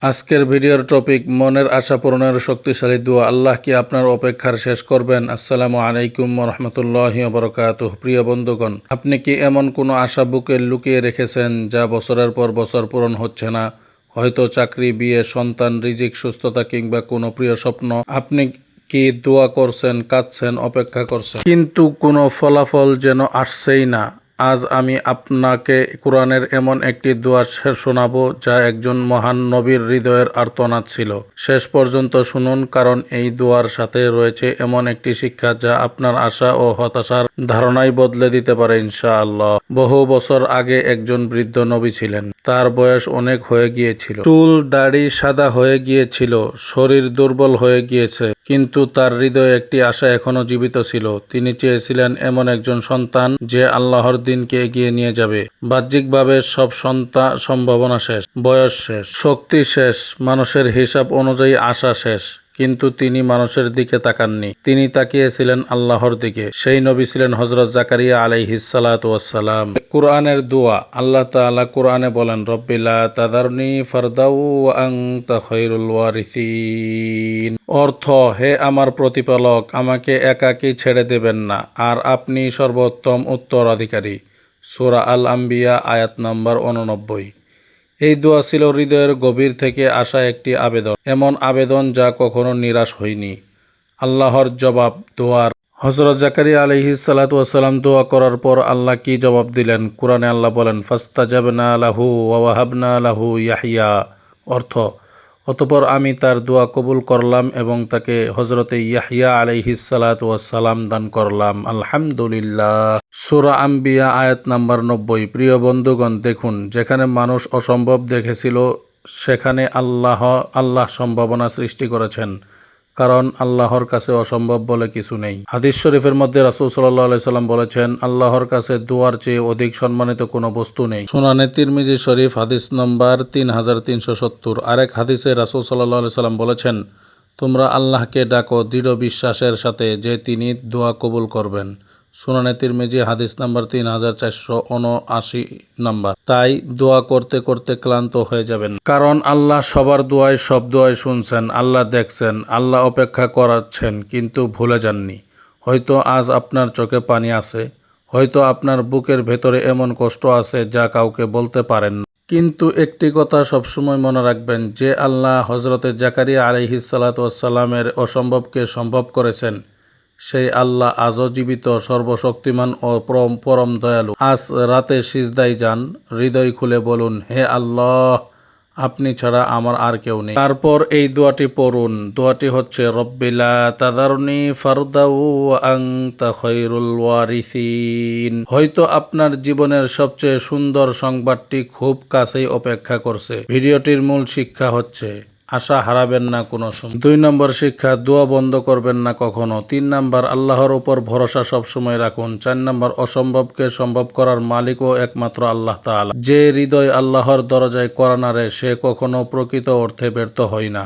আজকের ভিডিওর টপিক মনের আশা পূরণের শক্তিশালী দোয়া। আল্লাহ কি আপনার অপেক্ষার শেষ করবেন? আসসালামু আলাইকুম রহমতুল্লাহি ওয়া প্রিয় বন্ধুগণ, আপনি কি এমন কোনো আশা বুকে লুকিয়ে রেখেছেন যা বছরের পর বছর পূরণ হচ্ছে না? হয়তো চাকরি, বিয়ে, সন্তান, রিজিক, সুস্থতা কিংবা কোনো প্রিয় স্বপ্ন। আপনি কি দোয়া করছেন, কাঁদছেন, অপেক্ষা করছেন, কিন্তু কোনো ফলাফল যেন আসছেই না? আজ আমি আপনাকে কোরআনের এমন একটি দোয়া শোনাবো যা একজন মহান নবীর হৃদয়ের আর্তনাদ ছিল। শেষ পর্যন্ত শুনুন, কারণ এই দোয়ার সাথে রয়েছে এমন একটি শিক্ষা যা আপনার আশা ও হতাশার ধারণাই বদলে দিতে পারে ইনশাআল্লাহ। বহু বছর আগে একজন বৃদ্ধ নবী ছিলেন। তার বয়স অনেক হয়ে গিয়েছিল, চুল দাড়ি সাদা হয়ে গিয়েছিল, শরীর দুর্বল হয়ে গিয়েছে, কিন্তু তার হৃদয়ে একটি আশা এখনো জীবিত ছিল। তিনি চেয়েছিলেন এমন একজন সন্তান যে আল্লাহর দিনকে এগিয়ে নিয়ে যাবে। বাহ্যিকভাবে সব সম্ভাবনা শেষ, বয়স শেষ, শক্তি শেষ, মানুষের হিসাব অনুযায়ী আশা শেষ, কিন্তু তিনি মানুষের দিকে তাকাননি। তিনি তাকিয়েছিলেন আল্লাহর দিকে। সেই নবী ছিলেন হযরত জাকারিয়া আলাইহিস সালাতু ওয়াস সালাম। কুরআনের দোয়া। আল্লাহ তাআলা কুরআনে বলেন, রব্বি লা তাযারনি ফারদাউ ওয়া আনতা খায়রুল ওয়ারিসিন। অর্থ, হে আমার প্রতিপালক, আমাকে একাকী ছেড়ে দেবেন না, আর আপনি সর্বোত্তম উত্তরাধিকারী। সূরা আল আম্বিয়া আয়াত নম্বর 89। এই দোয়া ছিল হৃদয়ের গভীর থেকে আসা একটি আবেদন, এমন আবেদন যা কখনো নিরাশ হয়নি। আল্লাহর জবাব দোয়ার। হযরত জাকারিয়া আলাইহিস সালাতু ওয়াস সালাম দোয়া করার পর আল্লাহ কি জবাব দিলেন? কুরআনে আল্লাহ বলেন, ফাস্তাজাবনা লাহু ওয়া ওয়াহাবনা লাহু ইয়াহইয়া। অর্থ, অতঃপর আমি তার দোয়া কবুল করলাম এবং তাকে হযরতে ইয়াহইয়া আলাইহিস সালাতু ওয়াস সালাম দান করলাম। আলহামদুলিল্লাহ। সূরা আম্বিয়া আয়াত নাম্বার 90। প্রিয় বন্ধুগণ, দেখুন, যেখানে মানুষ অসম্ভব দেখেছিল সেখানে আল্লাহ সম্ভাবনা সৃষ্টি করেছেন, কারণ আল্লাহর কাছে অসম্ভব বলে কিছু নেই। হাদিস শরীফের মধ্যে রাসূল সাল্লাল্লাহু আলাইহি সাল্লাম বলেছেন, আল্লাহর কাছে দোয়ার চেয়ে অধিক সম্মানিত কোনো বস্তু নেই। সুনানে তিরমিজি শরীফ হাদিস নম্বর 3370। আরেক হাদিসে রাসূল সাল্লাল্লাহু আলাইহি সাল্লাম বলেছেন, তোমরা আল্লাহকে ডাকো দৃঢ় বিশ্বাসের সাথে যে তিনি দোয়া কবুল করবেন। সুনানে তিরমিজি হাদিস নাম্বার 3479 নাম্বার। তাই দোয়া করতে করতে ক্লান্ত হয়ে যাবেন, কারণ আল্লাহ সবার দোয়ায় সব দোয়ায় শুনছেন, আল্লাহ দেখছেন, আল্লাহ অপেক্ষা করাচ্ছেন, কিন্তু ভুলে যাননি। হয়তো আজ আপনার চোখে পানি আছে, হয়তো আপনার বুকের ভেতরে এমন কষ্ট আছে যা কাউকে বলতে পারেন না, কিন্তু একটি কথা সবসময় মনে রাখবেন, যে আল্লাহ হযরতে জাকারিয়া আলাইহিস সালাতু ওয়াস সালামের অসম্ভবকে সম্ভব করেছেন, সেই আল্লাহ আজও জীবিত, সর্বশক্তিমান ও পরম দয়ালু। আজ রাতে সিজদায় যান, হৃদয় খুলে বলুন, হে আল্লাহ, আপনি ছাড়া আমার আর কেউ নেই। তারপর এই দোয়াটি পড়ুন। দোয়াটি হচ্ছে, রব্বি লা তাযারনি ফারদাউ ওয়া আনতা খায়রুল ওয়ারিসিন। হয়তো আপনার জীবনের সবচেয়ে সুন্দর সংবাদটি খুব কাছেই অপেক্ষা করছে। ভিডিওটির মূল শিক্ষা হচ্ছে, আশা হারাবেন না কোনো সময়। 2 নম্বর শিক্ষা, দোয়া বন্ধ করবেন না কখনো। 3 নম্বর, আল্লাহর উপর ভরসা সবসময় রাখুন। 4 নম্বর, অসম্ভবকে সম্ভব করার মালিকও একমাত্র আল্লাহ তাআলা। যে হৃদয় আল্লাহর দরজায় কড়া নাড়ে সে কখনো প্রকৃত অর্থে ব্যর্থ হয় না।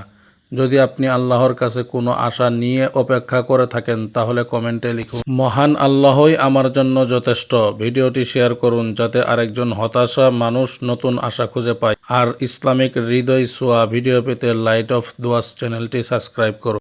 যদি আপনি আল্লাহর কাছে কোনো আশা নিয়ে অপেক্ষা করে থাকেন তাহলে কমেন্টে লিখুন, মহান আল্লাহই আমার জন্য যথেষ্ট। ভিডিওটি শেয়ার করুন যাতে আরেকজন হতাশা মানুষ নতুন আশা খুঁজে পায়। আর ইসলামিক হৃদয় ছোঁয়া ভিডিও পেতে লাইট অফ দোয়াস চ্যানেলটি সাবস্ক্রাইব করুন।